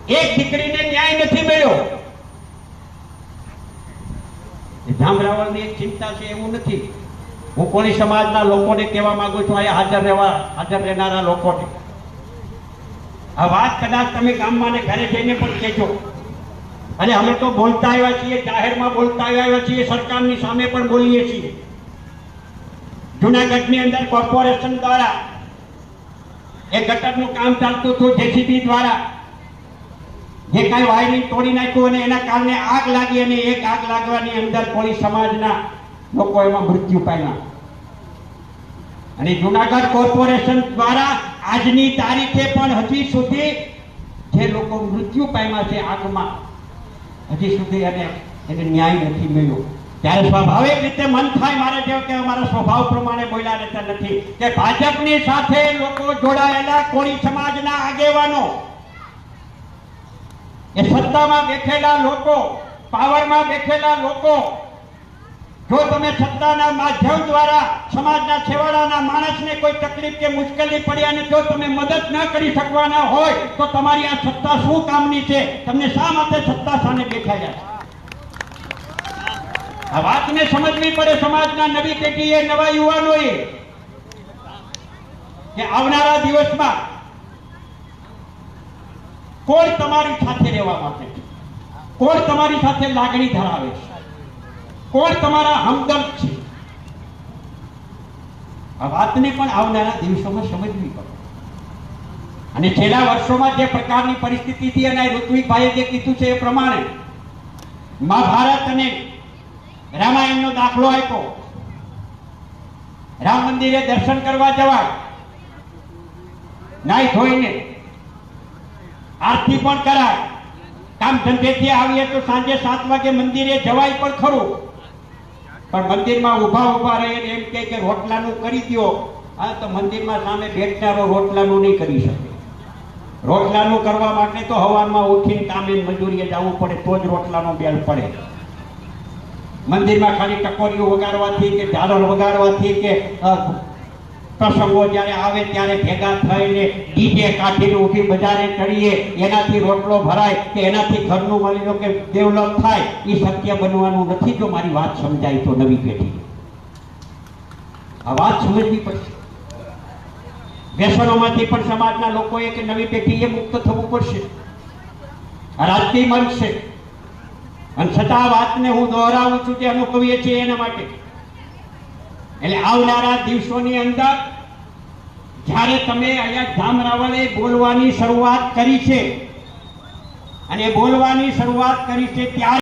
એક દીકરીને ન્યાય નથી મળ્યો. જામરાવળની એક ચિંતા છે એવું નથી. હું કોળી સમાજના લોકોને કહેવા માંગુ છું, અહીંયા હાજર રહેનારા લોકોને, આ વાત કદાચ તમે ગામમાં ને ઘરે જઈને પણ કહેજો. અને અમે તો બોલતા આવ્યા છીએ, જાહેરમાં બોલતા આવ્યા છીએ, સરકારની સામે પણ બોલીએ છીએ. જુનાગઢની અંદર કોર્પોરેશન દ્વારા એ ગટરનું કામ ચાલતું હતું, જેસીબી દ્વારા જે કાંઈ વાયરિંગ તોડી નાખ્યું અને એના કારણે આગ લાગી અને એક આગ લાગવાની અંદર કોળી સમાજના લોકો એમાં મૃત્યુ પામ્યા. અને જુનાગઢ કોર્પોરેશન દ્વારા આજની તારીખે પણ હજી સુધી જે લોકો મૃત્યુ પામ્યા છે આગમાં, હજી સુધી એને ન્યાય નથી મળ્યો. ત્યારે સ્વાભાવિક રીતે મન થાય મારે જેવું કે અમારા સ્વભાવ પ્રમાણે બોલ્યા રહેતા નથી કે ભાજપની સાથે લોકો જોડાયેલા કોળી સમાજના આગેવાનો, એ સત્તામાં બેઠેલા લોકો, પાવરમાં બેઠેલા લોકો, જો તમે સત્તાના માધ્યમ દ્વારા સમાજના છેવાડાના માણસને કોઈ તકલીફ કે મુશ્કેલી પડી અને જો તમે મદદ ન કરી શકવાના હોય તો તમારી આ સત્તા શું કામની છે? તમને શા માટે સત્તા સામે બેઠાયા છે? આ વાતને સમજવી પડે સમાજના નવી પેઢીએ, નવા યુવાનોએ, કે આવનારા દિવસમાં કોણ તમારી સાથે રહેવા માટે છે, કોણ તમારી સાથે લાગણી ધરાવે છે, કોણ તમારા હમદર્દ છે. આ વાતને પણ આવનારા દિવસોમાં સમજવી પડે. અને છેલ્લા વર્ષોમાં જે પ્રકારની પરિસ્થિતિ હતી અને ઋત્વિકભાઈએ જે કીધું છે એ પ્રમાણે મહાભારત અને રામાયણનો દાખલો આપ્યો. રામ મંદિરે દર્શન કરવા જવાય, નાઈ ધોઈને આરતી પણ કરાય, કામ ધંધેથી આવીએ તો સાંજે 7 વાગે મંદિરે જવાય પણ ખરું, પણ મંદિરમાં ઊભા રહીને એમ કે રોટલાનું કરી દો. હા, તો મંદિરમાં સામે બેઠનારો રોટલાનું નહીં કરી શકે. રોટલાનું કરવા માટે તો હવારમાં ઉઠીને કામે મજૂરીએ જવું પડે, તો જ રોટલાનો બેલ પડે. મંદિરમાં ખાલી ટકોરીઓ વગાડવાથી કે ઝાલર વગાડવાથી કે પ્રસંગો જ્યારે આવે ત્યારે ભેગા થઈને ડીજે કાઢીને ઊભી બજારે ચડીએ એનાથી રોટલો ભરાય કે એનાથી ઘરનું મળી લો કે ડેવલપ થાય, એ શક્ય બનવાનું નથી. જો મારી વાત સમજાય તો નવી પેઢી આ વાત સમજવી પડશે. વ્યસનોમાંથી પણ સમાજના લોકોએ કે નવી પેઢીએ મુક્ત થવું પડશે. આ રાજકીય મંચ છે અને છતાં આ વાતને હું દોહરાવું છું કે અનુભવીએ છીએ એના માટે. એટલે આવનારા દિવસોની અંદર જ્યારે તમે અહીંયા જામરાવળે બોલવાની શરૂઆત કરી છે અને બોલવાની શરૂઆત કરી છે ત્યારે